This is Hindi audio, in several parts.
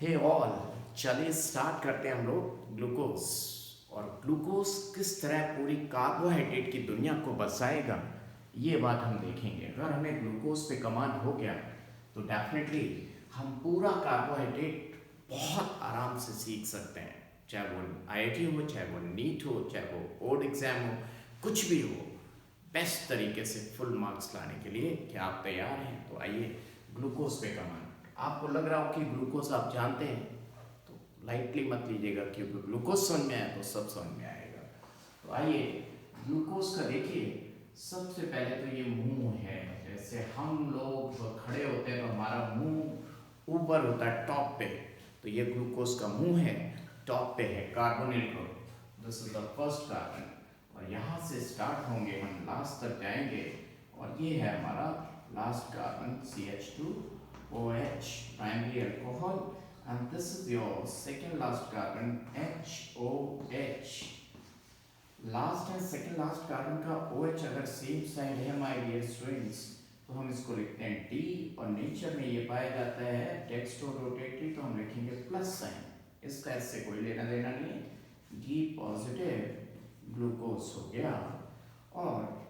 हे ऑल, चलिए स्टार्ट करते हैं हम लोग ग्लूकोज। और ग्लूकोज किस तरह पूरी कार्बोहाइड्रेट की दुनिया को बसाएगा, ये बात हम देखेंगे। अगर हमें ग्लूकोज पे कमांड हो गया तो डेफिनेटली हम पूरा कार्बोहाइड्रेट बहुत आराम से सीख सकते हैं। चाहे वो आईआईटी हो, चाहे वो नीट हो, चाहे वो बोर्ड एग्जाम हो, कुछ भी हो, बेस्ट तरीके से फुल मार्क्स लाने के लिए क्या आप तैयार हैं? तो आइए ग्लूकोज पे कमांड। आपको लग रहा हो कि ग्लूकोज आप जानते हैं तो लाइटली मत लीजिएगा, क्योंकि ग्लूकोज समझ में आया तो सब समझ में आएगा। तो आइए ग्लूकोज का देखिए। सबसे पहले तो ये मुंह है। जैसे हम लोग खड़े होते हैं तो हमारा मुंह ऊपर होता है, टॉप पे। तो ये ग्लूकोज का मुंह है, टॉप पे है carbonyl group. This is the first carbon. और यहाँ से स्टार्ट होंगे, हम लास्ट तक जाएंगे। और ये है हमारा last carbon CH2OH, primary alcohol, and this is your second last carbon HOH। Last and second last carbon का OH अगर सेम साइड है माय डियर स्टूडेंट्स, तो हम इसको लिखते हैं D। और नेचर में ये पाया जाता है डेक्स्ट्रो रोटेटरी, तो हम लिखेंगे प्लस साइन। इसका इससे कोई लेना देना नहीं है। D पॉजिटिव ग्लूकोज हो गया। और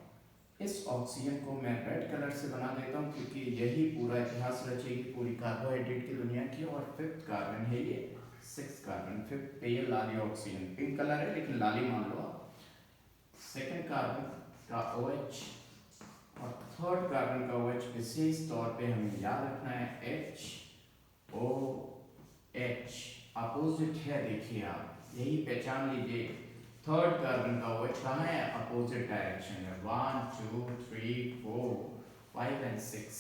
इस ऑक्सीजन को मैं रेड कलर से बना देता हूँ, क्योंकि यही पूरा इतिहास रचेगी पूरी कार्बोहाइड्रेट की दुनिया की। और फिफ्थ कार्बन है ये, सिक्स कार्बन फिफ्थ पे ये लाली ऑक्सीजन, पिंक कलर है लेकिन लाली मान लो आप। सेकेंड कार्बन का OH और थर्ड कार्बन का OH विशेष तौर पे हमें याद रखना है HOH। अपोजिट है, देखिए आप यही पहचान लीजिए। थर्ड कार्बन का OH कहाँ है? अपोजिट डायरेक्शन में। 1 2 3 4 5 एंड 6।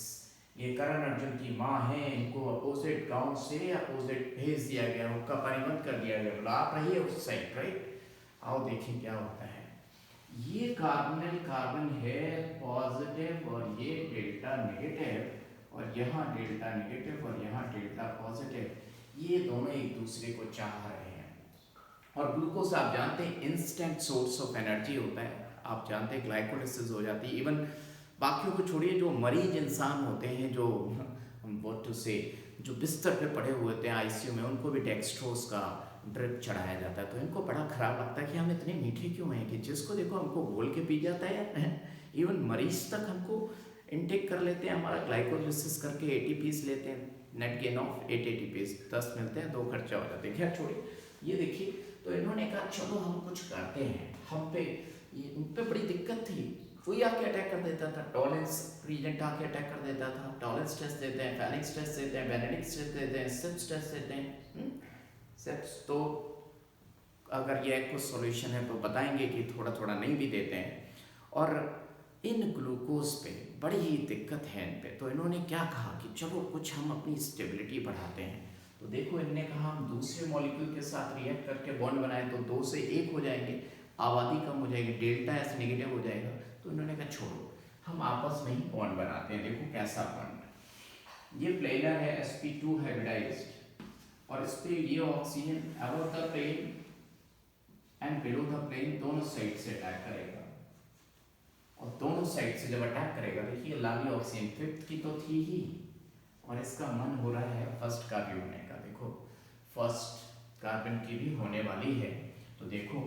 ये करण अर्जुन की माँ है, इनको अपोजिट गांव से अपोजिट भेज दिया गया, उनका परिमत कर दिया गया, बोला आप रहिए उस साइड, राइट। आओ देखिए क्या होता है। ये कार्बोनिल कार्बन है पॉजिटिव, और ये डेल्टा नेगेटिव, और यहाँ डेल्टा नेगेटिव और यहाँ डेल्टा पॉजिटिव। ये दोनों एक दूसरे को चाह रहे हैं। और ग्लूकोज आप जानते हैं इंस्टेंट सोर्स ऑफ एनर्जी होता है। आप जानते हैं ग्लाइकोलिसिस हो जाती है। इवन बाकियों को छोड़िए, जो मरीज इंसान होते हैं, जो व्हाट टू से, जो बिस्तर पे पड़े हुए होते हैं आईसीयू में, उनको भी डेक्सट्रोज का ड्रिप चढ़ाया जाता है। तो इनको बड़ा खराब लगता है कि हम इतने मीठे क्यों हैं कि जिसको देखो हमको घोल के पी जाता है। इवन मरीज तक हमको इनटेक कर लेते हैं, हमारा ग्लाइकोलिसिस करके एटीपीज लेते हैं। नेट गेन ऑफ 8 एटीपीज 10 मिलते हैं, 2 खर्चा हो जाते हैं। खैर छोड़िए, ये देखिए। तो इन्होंने कहा चलो हम कुछ करते हैं। हम पे ये उन पे बड़ी दिक्कत थी, कोई आके अटैक कर देता था, टॉलेंस रीजेंट आके अटैक कर देता था। टॉलेंस टेस्ट देते हैं, फैलिक्स टेस्ट देते हैं, बेनेडिक्स टेस्ट देते हैं, सिप्स टेस्ट देते हैं। सिप्स तो अगर ये कुछ सॉल्यूशन है तो बताएंगे कि थोड़ा थोड़ा नहीं भी देते हैं। और इन ग्लूकोज पे बड़ी ही दिक्कत है इन पे। तो इन्होंने क्या कहा कि चलो कुछ हम अपनी स्टेबिलिटी बढ़ाते हैं। तो देखो, इनने कहा हम दूसरे मॉलिक्यूल के साथ रिएक्ट करके बॉन्ड बनाए तो 2 से 1 हो जाएंगे, आबादी कम हो जाएगी, डेल्टा एस नेगेटिव हो जाएगा। तो इन्होंने कहा छोड़ो, हम आपस में ही बॉन्ड बनाते हैं। देखो कैसा बॉन्ड। ये प्लेनर है sp2 हाइब्रिडाइज्ड, और इस पे ये oxygen above the plane and below the plane दोनों साइड से अटैक करेगा। और दोनों साइड से जब अटैक करेगा, देखिए लाली ऑक्सीजन फिफ्थ की तो थी ही, और इसका मन हो रहा है फर्स्ट का भी होने का। देखो फर्स्ट कार्बन की भी होने वाली है। तो देखो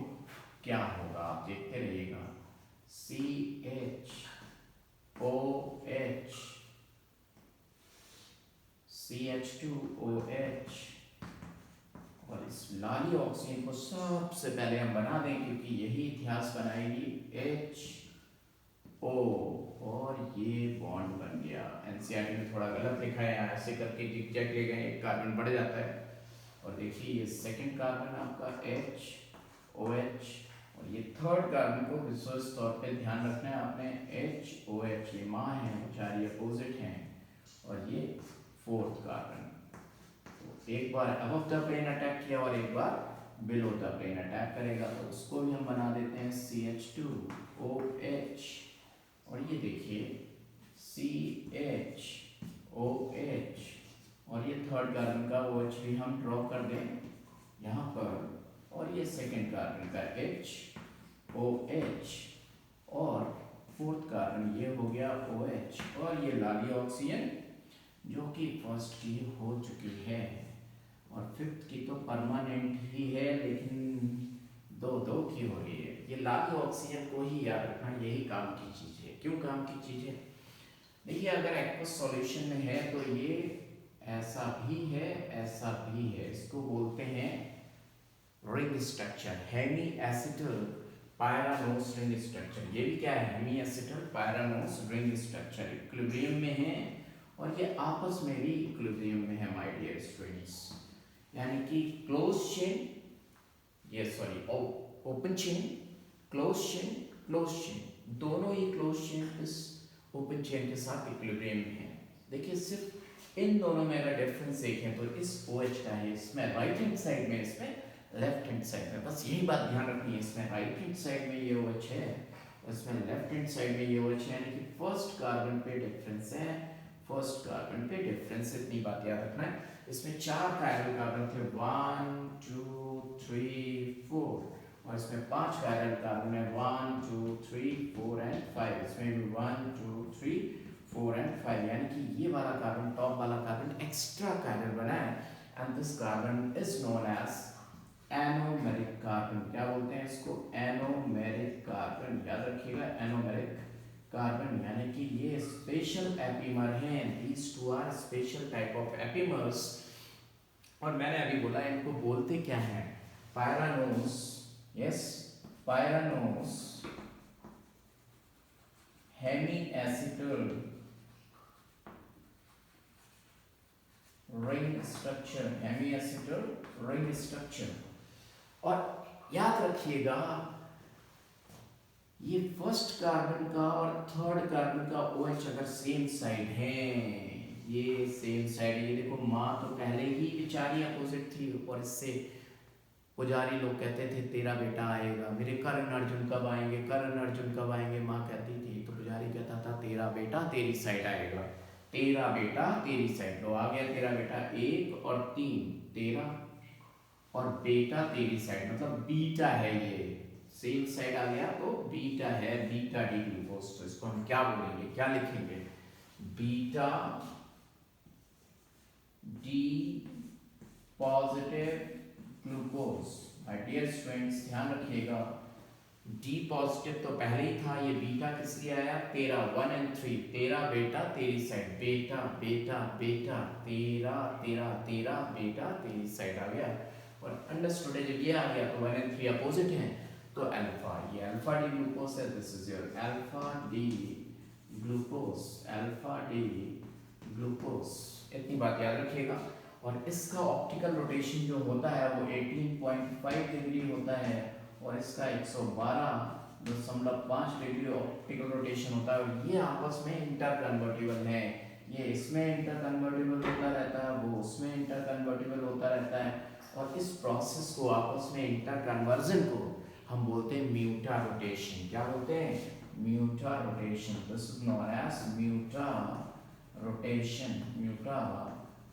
क्या होगा, आप देखते रहिएगा। CHOH CH2OH। और इस लाली ऑक्सीजन को सबसे पहले हम बना दें, क्योंकि यही इतिहास बनाएगी HO। और ये बॉन्ड बन गया। एनसीईआरटी में थोड़ा गलत लिखा है, यहाँ ऐसे करके जिग-जैग ले गए, एक कार्बन बढ़ जाता है। और देखिए ये सेकंड कार्बन आपका HOH, और ये थर्ड कार्बन को विशेष तौर पे ध्यान रखना है आपने, HOH। ये माँ है, चार ये अपोजिट हैं। और ये फोर्थ कार्बन। तो एक बार अबव द प्लेन अटैक किया और एक बार बिलो द प्लेन अटैक करेगा। तो उसको भी हम बना देते हैं CH2OH। और ये देखिए CHOH, और ये थर्ड कार्बन का OH भी हम ड्रॉ कर दें यहाँ पर। और ये सेकेंड कार्बन का HOH, और फोर्थ कार्बन ये हो गया OH। और ये लाली ऑक्सीजन जो कि फर्स्ट की हो चुकी है। और फिफ्थ की तो परमानेंट ही है, लेकिन दो दो की हो रही है। ये लाके ऑक्सीजन को ही याद रखना, यही काम की चीज़ है। क्यों काम की चीज़ है? देखिए अगर एक्वस सॉल्यूशन में है तो ये ऐसा भी है, ऐसा भी है। इसको बोलते हैं ring structure, hemi acetal pyranose ring structure. ये भी क्या है? Hemy acetal pyranose ring structure equilibrium में है और ये आपस में भी इक्विलिब्रियम में है माय डियर स्टूडेंट्स। यानी कि क्लोज चेन, ये sorry open chain, close chain, close chain, दोनों ही क्लोज चेन इस ओपन चेन के साथ इक्विलिब्रियम में है। देखिए सिर्फ इन दोनों में अगर डिफरेंस देखें तो इस OH का है, इसमें राइट हैंड साइड में, इसमें लेफ्ट हैंड साइड में। बस यही बात ध्यान रखनी है, इसमें राइट हैंड साइड में ये OH है, इसमें लेफ्ट हैंड साइड में ये OH है। यानी कि फर्स्ट कार्बन पे डिफरेंस है, फर्स्ट कार्बन पे डिफरेंस, इतनी बात याद रखना है। इसमें 4 कायरल कार्बन थे, 1 2 3 4, और इसमें 5 कायरल कार्बन है, 1 2 3 4 एंड 5। इसमें भी 1 2 3 4 एंड 5। यानी कि ये वाला कार्बन, टॉप वाला कार्बन एक्स्ट्रा कायरल बना है and this carbon is known as anomeric carbon. क्या बोलते हैं इसको? Anomeric carbon. याद रखिएगा एनोमेरिक कार्बन। यानी कि ये स्पेशल एपीमर हैं, these two are special type of epimers. और मैंने अभी बोला इनको बोलते क्या है? Pyranose, yes pyranose hemi acetal ring structure, hemi acetal ring structure. और याद रखिएगा ये फर्स्ट कार्बन का और थर्ड कार्बन का OH अगर सेम साइड है, ये सेम साइड है, ये देखो माँ तो पहले ही बेचारी अपोजिट थी, और इससे पुजारी लोग कहते थे तेरा बेटा आएगा, मेरे कर्ण अर्जुन कब आएंगे, कर्ण अर्जुन कब आएंगे, माँ कहती थी। तो पुजारी कहता था तेरा बेटा तेरी साइड आएगा, तेरा बेटा तेरी साइड। तो आ गया तेरा बेटा, 1 और 3 तेरा, और बेटा तेरी साइड, मतलब बीटा है, ये सेम साइड आ गया तो बीटा है, बीटा डी ग्लूकोज। तो इसको हम क्या बोलेंगे, क्या लिखेंगे? Beta D positive glucose. My dear students ध्यान रखिएगा, डी पॉजिटिव तो पहले ही था, ये बीटा किस लिए आया? तेरा 1 और 3, तेरा बेटा तेरी साइड, बेटा बेटा बेटा, तेरा तेरा तेरा बेटा तेरी साइड आ गया। और अंडरस्टूड है, जब ये आ गया तो 1 और 3 अपोजिट हैं, तो अल्फा, ये अल्फा डी ग्लूकोज है, this is your alpha D glucose, alpha D glucose. इतनी बात याद रखिएगा। और इसका ऑप्टिकल रोटेशन जो होता है वो 18.5 डिग्री होता है, और इसका 112.5 डिग्री ऑप्टिकल रोटेशन होता है। और ये आपस में इंटर कन्वर्टिबल है, ये इसमें इंटर कन्वर्टिबल होता रहता है, वो उसमें इंटर कन्वर्टिबल होता रहता है। और इस प्रोसेस को, आपस में इंटर कन्वर्जन को हम बोलते हैं म्यूटा रोटेशन। क्या बोलते हैं? Mutarotation. This is known as mutarotation, म्यूटा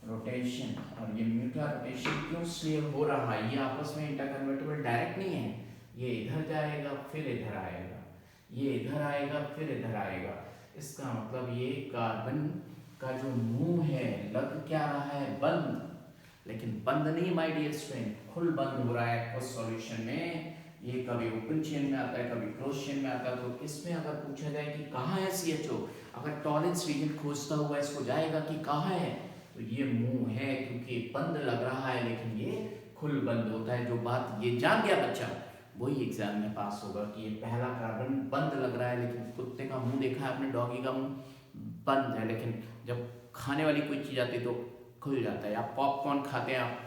rotation. और ये म्यूटा रोटेशन क्यों इसलिए हो रहा है? ये आपस में इंटर कन्वर्टिबल डायरेक्ट नहीं है, ये इधर जाएगा फिर इधर आएगा, ये इधर आएगा फिर इधर आएगा। इसका मतलब ये कार्बन का जो मुंह है लग क्या रहा है? बंद, लेकिन बंद नहीं माय डियर स्टूडेंट, खुल बंद हो रहा है उस सॉल्यूशन में। ये कभी ओपन चेन में आता है, कभी क्लोज चेन में आता है। तो इसमें अगर पूछा जाए कि कहाँ है CHO, अगर टॉलेंस रीजन खोजता हुआ इसको जाएगा कि कहाँ है, तो ये मुंह है, क्योंकि बंद लग रहा है लेकिन ये खुल बंद होता है। जो बात ये जान गया बच्चा, वही एग्जाम में पास होगा कि ये पहला कार्बन बंद लग रहा है, लेकिन कुत्ते का मुंह देखा है आपने, डॉगी का मुंह बंद है, लेकिन जब खाने वाली कोई चीज़ आती है तो खुल जाता है। आप पॉपकॉर्न खाते हैं, आप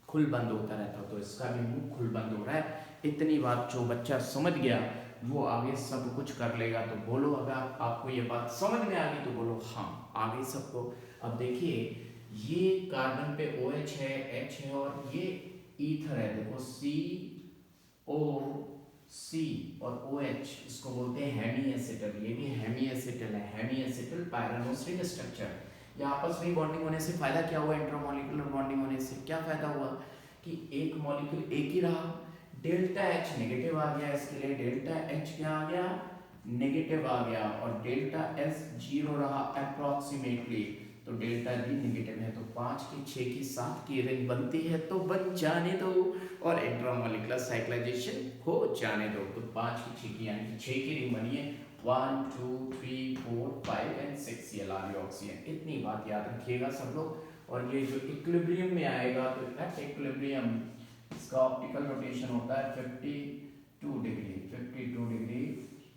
खुल बंद होता रहता है, तो इसका भी मुंह खुल बंद हो रहा है। इतनी बात जो बच्चा समझ गया वो आगे सब कुछ कर लेगा। तो बोलो अगर आपको ये बात समझ में आ गई तो बोलो हाँ, आगे सबको। अब देखिए ये कार्बन पे OH है, H है, और ये ईथर है, देखो COC और OH, इसको बोलते हैं हेमी एसिटल। ये भी हेमी एसिटल है, Hemy acetal pyranose ring structure. ये आपस में बॉन्डिंग होने से फायदा क्या हुआ? इंट्रामोलिकुलर बॉन्डिंग होने से क्या फायदा हुआ कि एक मॉलिक्यूल एक ही रहा, डेल्टा H नेगेटिव आ गया, इसके लिए डेल्टा H क्या आ गया? नेगेटिव आ गया और डेल्टा एस जीरो रहा अप्रोक्सीमेटली, तो डेल्टा जी नेगेटिव है, तो 5 की 6 की 7 की रिंग बनती है तो बन जाने दो और इंट्रामॉलिक्यूलर साइक्लाइजेशन हो जाने दो। तो 5 की 6 की यानी कि 6 की रिंग बनी है, 1 2 3 4 5 एंड 6, ये लाली ऑक्सीजन। इतनी बात याद रखिएगा सब लोग। और ये जो इक्विलिब्रियम में आएगा तो एट इक्विलिब्रियम इसका ऑप्टिकल रोटेशन होता है 52 डिग्री, 52 डिग्री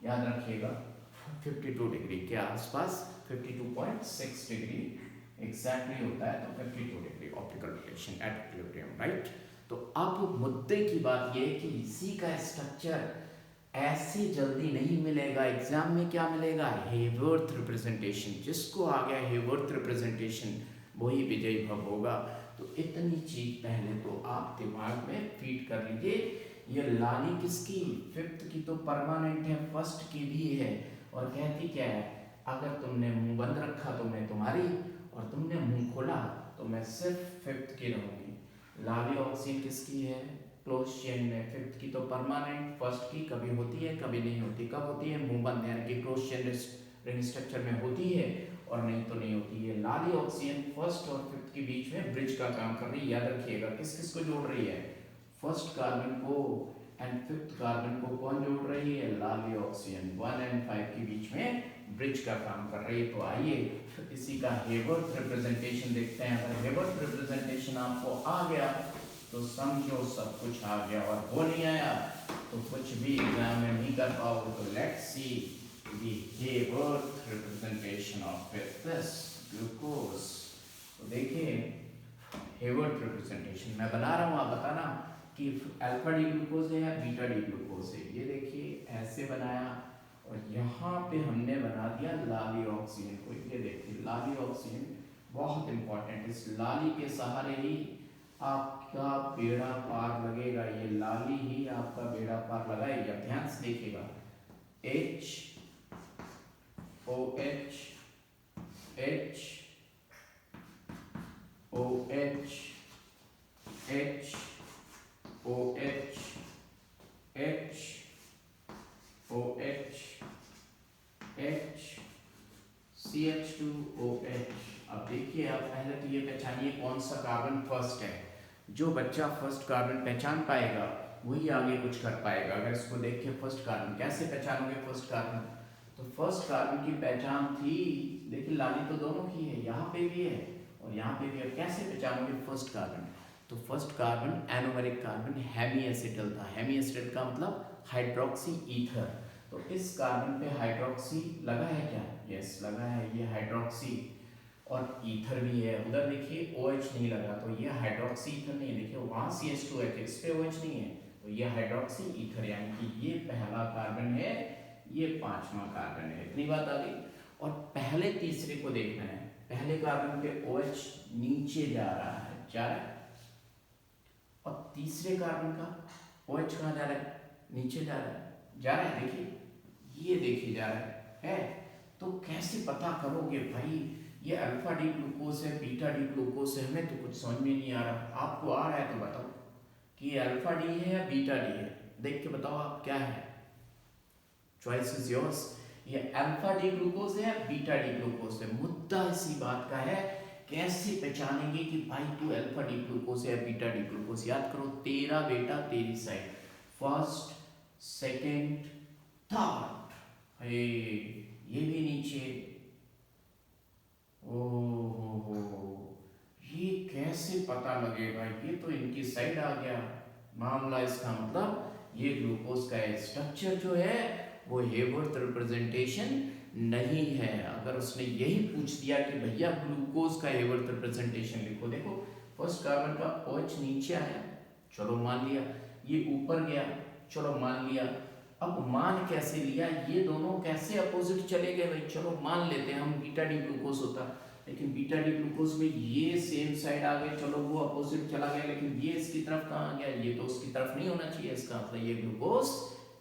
याद रखिएगा, 52 डिग्री के आसपास, 52.6 डिग्री एग्जैक्टली होता है, तो 52 degree optical rotation at equilibrium, right. तो अब मुद्दे की बात ये है कि इसी का स्ट्रक्चर ऐसे जल्दी नहीं मिलेगा, एग्जाम में क्या मिलेगा, हेवर्थ रिप्रेजेंटेशन। जिसको आ गया हेवर्थ रिप्रेजेंटेशन वही विजयी भव होगा। तो इतनी चीज पहले तो आप दिमाग में फीड कर लीजिए। ये लाली किसकी, फिफ्थ की तो परमानेंट है, फर्स्ट की भी है, और कहती क्या है, अगर तुमने मुंह बंद रखा तो मैं तुम्हारी, और तुमने मुंह खोला तो मैं सिर्फ फिफ्थ की रहूंगी। लाली ऑक्सीजन किसकी है, क्लोज चेन में, फिफ्थ की तो परमानेंट, फर्स्ट की कभी होती है कभी नहीं होती। कब होती है, मुंह बंद यानी कि क्लोज चेन रिंग स्ट्रक्चर में होती है, और नहीं तो नहीं होती है। लाली ऑक्सीजन फर्स्ट और फिफ्थ के बीच में ब्रिज का काम कर रही है, याद रखिएगा। किस किस को जोड़ रही है, फर्स्ट कार्बन को एंड फिफ्थ कार्बन को कौन जोड़ रही है, लाली ऑक्सीजन। 1 एंड 5 के बीच में ब्रिज का काम कर रही है। तो आइए इसी का हेवर्थ रिप्रेजेंटेशन देखते हैं। अगर हेवर्थ रिप्रेजेंटेशन आपको आ गया तो समझो सब कुछ आ गया, और वो नहीं आया तो कुछ भी एग्जाम में नहीं कर पाओगे। तो let's see the Hayworth representation of this glucose. तो देखिए हेवर्थ रिप्रेजेंटेशन मैं बना रहा हूँ, आप बताना कि अल्फा डी ग्लूकोज है या बीटा डी ग्लूकोज है। ये देखिए ऐसे बनाया, और यहाँ पे हमने बना दिया लाली ऑक्सीजन को। ये देखिए लाली ऑक्सीजन बहुत इंपॉर्टेंट, इस लाली के सहारे ही आपका बेड़ा पार लगेगा, ये लाली ही आपका बेड़ा पार लगाएगा। ध्यान से देखिएगा, H OH H OH H OH H OH H CH2OH। अब देखिए आप पहले तो ये पहचानिए कौन सा कार्बन फर्स्ट है। जो बच्चा फर्स्ट कार्बन पहचान पाएगा वही आगे कुछ कर पाएगा। अगर इसको देख के फर्स्ट कार्बन कैसे पहचानोगे, फर्स्ट कार्बन तो फर्स्ट कार्बन की पहचान थी, देखिए लाली तो दोनों की है, यहाँ पे भी है और यहाँ पे भी है। कैसे पहचानोगे फर्स्ट कार्बन, तो first carbon anomeric carbon hemiacetal था। हेमी एसिटल का मतलब हाइड्रोक्सी ईथर। तो इस कार्बन पे हाइड्रोक्सी लगा है क्या, यस लगा है, ये हाइड्रोक्सी और ईथर भी है। उधर देखिए OH नहीं लगा, तो ये हाइड्रोक्सी ईथर नहीं है। देखिए वहाँ CH2 है, इस पे OH नहीं है, तो ये हाइड्रोक्सी ईथर, यानी कि ये पहला कार्बन है, ये पांचवा कार्बन है। इतनी बात आ गई। और पहले तीसरे को देखना है, पहले कार्बन पे OH नीचे जा रहा है, और तीसरे कार्बन का OH कहाँ जा रहा है, नीचे जा रहा है, देखिए ये देखिए जा रहा है। तो कैसे पता करोगे भाई ये अल्फा डी ग्लूकोज है बीटा डी ग्लूकोज है, हमें तो कुछ समझ में नहीं आ रहा। आपको आ रहा है तो बताओ कि ये अल्फा डी है या बीटा डी है, देख के बताओ आप क्या है, चॉइस इज योर्स। ये अल्फा डी ग्लूकोज है या बीटा डी ग्लूकोज है, मुद्दा इसी बात का है कैसे पहचानेंगे कि भाई तू अल्फा डी ग्लूकोज है या बीटा डी ग्लूकोज। याद करो, तेरा बेटा तेरी साइड, फर्स्ट सेकंड थर्ड, ये भी नीचे, ओहो ये कैसे पता लगेगा, ये तो इनकी साइड आ गया मामला। इसका मतलब ये ग्लूकोज का स्ट्रक्चर जो है वो हेवर्थ रिप्रेजेंटेशन नहीं है। अगर उसने यही पूछ दिया कि भैया ग्लूकोज का हेवर्थ रिप्रेजेंटेशन लिखो, देखो फर्स्ट कार्बन का OH नीचे आया, चलो मान लिया, ये ऊपर गया, चलो मान लिया। अब मान कैसे लिया, ये दोनों कैसे अपोजिट चले गए भाई, चलो मान लेते हैं हम बीटा डी ग्लूकोज होता, लेकिन बीटा डी ग्लूकोज में ये सेम साइड आ गए, चलो वो अपोजिट चला गया, लेकिन ये इसकी तरफ कहाँ आ गया, ये तो उसकी तरफ नहीं होना चाहिए, इसका मतलब ये ग्लूकोज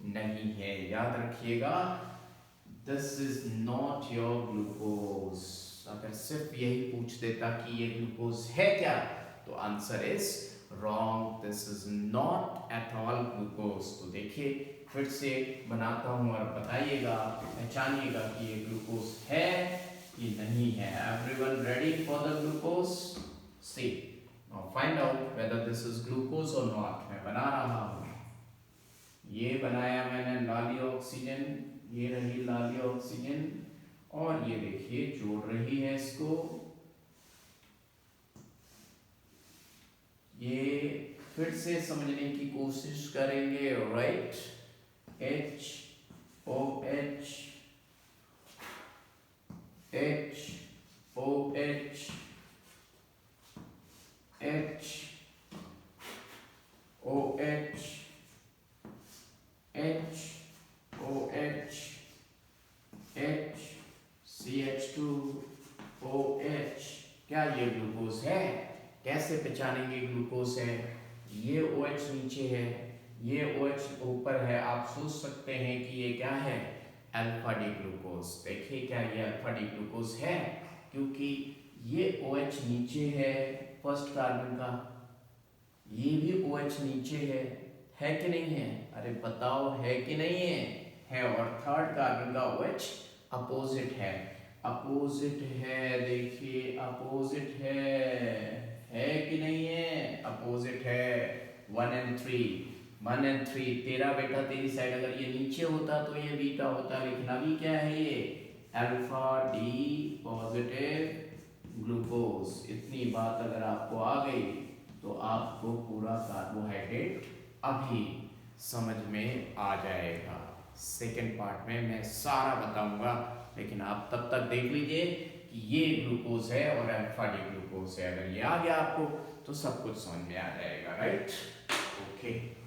नहीं है। याद रखिएगा, this is not your glucose. अगर सिर्फ यही पूछ देता कि ये ग्लूकोज है क्या, तो answer is wrong, this is not at all glucose. तो देखिए फिर से बनाता हूँ और बताइएगा, पहचानिएगा कि ये ग्लूकोज है कि नहीं है। Everyone ready for the glucose? See now find out whether this is glucose और नॉट। मैं बना रहा हूँ, ये बनाया मैंने लाली ऑक्सीजन, ये रही लाली ऑक्सीजन, और ये देखिए जोड़ रही है इसको। ये फिर से समझने की कोशिश करेंगे, right. H O H H O H H O H H O H H CH2 OH। क्या ये ग्लूकोज है? कैसे पहचानेंगे ग्लूकोज है? ये OH नीचे है, ये OH ऊपर है। आप सोच सकते हैं कि ये क्या है? Alpha D glucose. देखिए क्या ये अल्फा डी ग्लूकोज है? क्योंकि ये OH नीचे है फर्स्ट कार्बन का, ये भी OH नीचे है कि नहीं है? अरे बताओ, है कि नहीं है? है। और थर्ड कार्बन का OH अपोजिट है, अपोजिट है। देखिए अपोजिट है कि नहीं है? अपोजिट है। 1 and 3, 1 and 3। तेरा बेटा तेरी साइड अगर ये नीचे होता तो ये बीटा होता, लेकिन अभी क्या है? ये अल्फा डी पॉजिटिव ग्लूकोज। इतनी बात अगर आपको आ गई तो आपको पूरा कार्बोहाइड्रेट अभी समझ में आ जाएगा। सेकेंड पार्ट में मैं सारा बताऊंगा, लेकिन आप तब तक देख लीजिए कि ये ग्लूकोज है और अल्फा डी ग्लूकोज है। अगर ये आ गया आपको तो सब कुछ समझ में आ जाएगा, राइट? ओके।